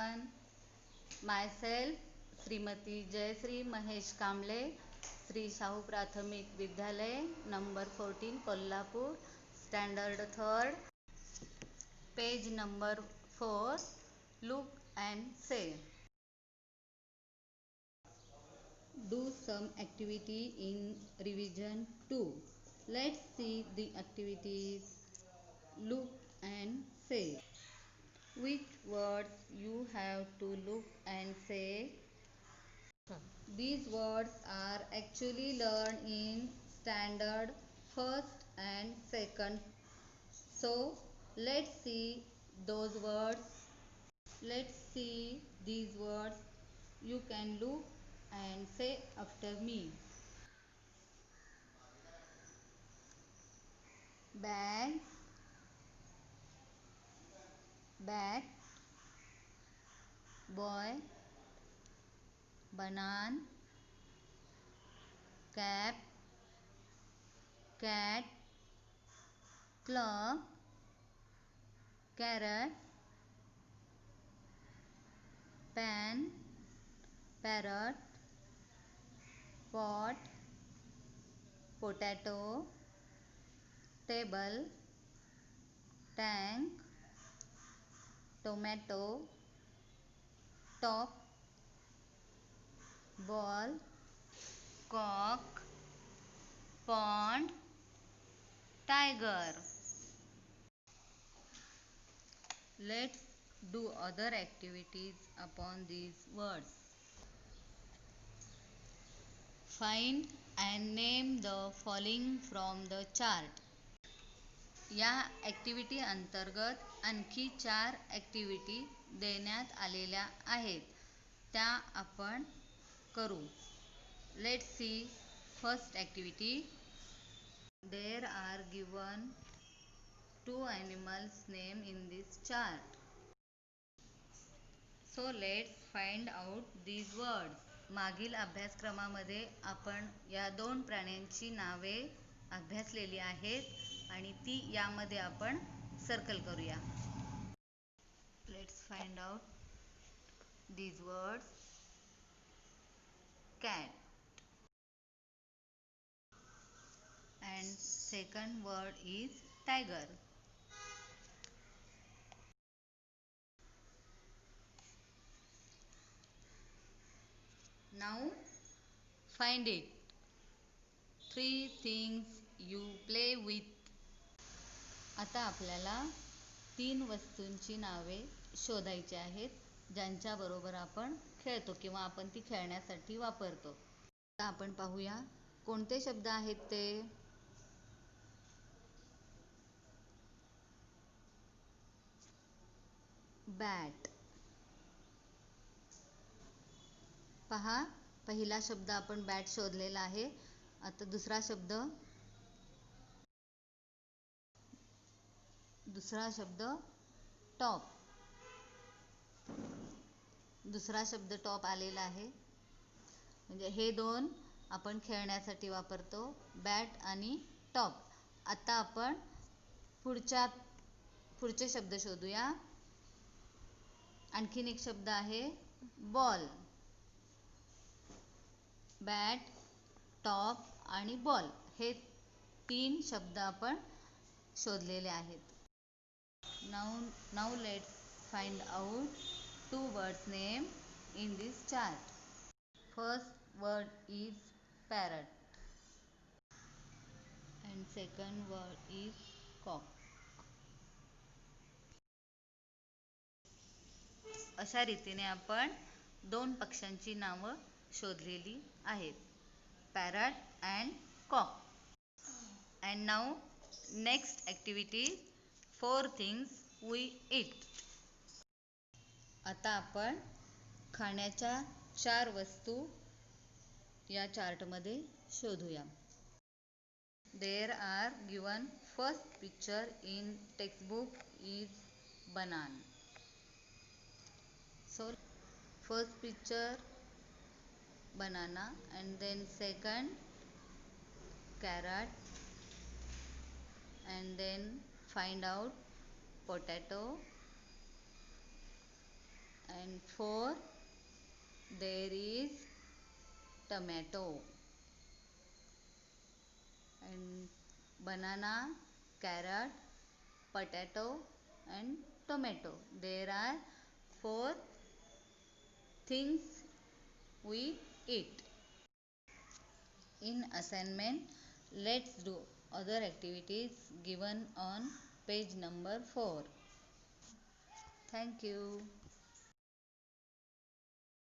everyone. Myself, Srimati Jayasri Mahesh Kamble, Sri Shahu Prathamik Vidyalay, number 14, Kolhapur, standard 3rd, page number 4. Look and say. Do some activity in revision 2. Let's see the activities. Look and say. Which words you have to look and say? These words are actually learned in standard 1st and 2nd. So let's see those words. Let's see these words. You can look and say after me. Bag, bat, boy, banana, cap, cat, clock, carrot, pen, parrot, pot, potato, table, tank, tomato, top, ball, cock, pond, tiger. Let's do other activities upon these words. Find and name the following from the chart. या activity अंतर्गत आणखी 4 activity देण्यात आलेल्या आहेत. त्या आपण करू. Let's see first activity. There are given 2 animals name in this chart. So let's find out these words. मागील अभ्यासक्रमामध्ये आपण या 2 प्राण्यांची नावे अभ्यासलेली आहेत आणि ती यामध्ये आपण सर्कल करूया. Let's find out these words. Cat and second word is tiger. Now find it. 3 things you play with. आता आपल्याला 3 वस्तूंची नावे शोधायची आहेत ज्यांच्या बरोबर आपण खेळतो किंवा आपण ती खेळण्यासाठी वापरतो. आता आपण पाहूया कोणते शब्द आहेत ते. बॅट. पहा, पहिला शब्द आपण बॅट शोधलेला आहे. आता दुसरा शब्द टॉप. दुसरा शब्द टॉप आलेला आहे. म्हणजे हे 2 आपण खेळण्यासाठी वापरतो, बॅट आणि टॉप. आता आपण पुढचे शब्द शोधूया. आणखीन एक शब्द आहे बॉल. बॅट, टॉप आणि बॉल हे 3 शब्द आपण शोधलेले आहेत. Now let's find out 2 words name in this chart. First word is parrot and second word is cock. अशा रीतीने आपण 2 पक्ष्यांची नावं शोधलेली आहेत. Parrot and cock. And now next activity, 4 things we eat. आता आपण खाण्याच्या 4 वस्तू या चार्ट मध्ये शोधूया. There are given first picture in textbook is banana. So first picture banana and then second carrot and then find out potato And 4, there is tomato. And banana, carrot, potato and tomato. There are 4 things we eat. In assignment, let's do other activities given on page number 4. Thank you.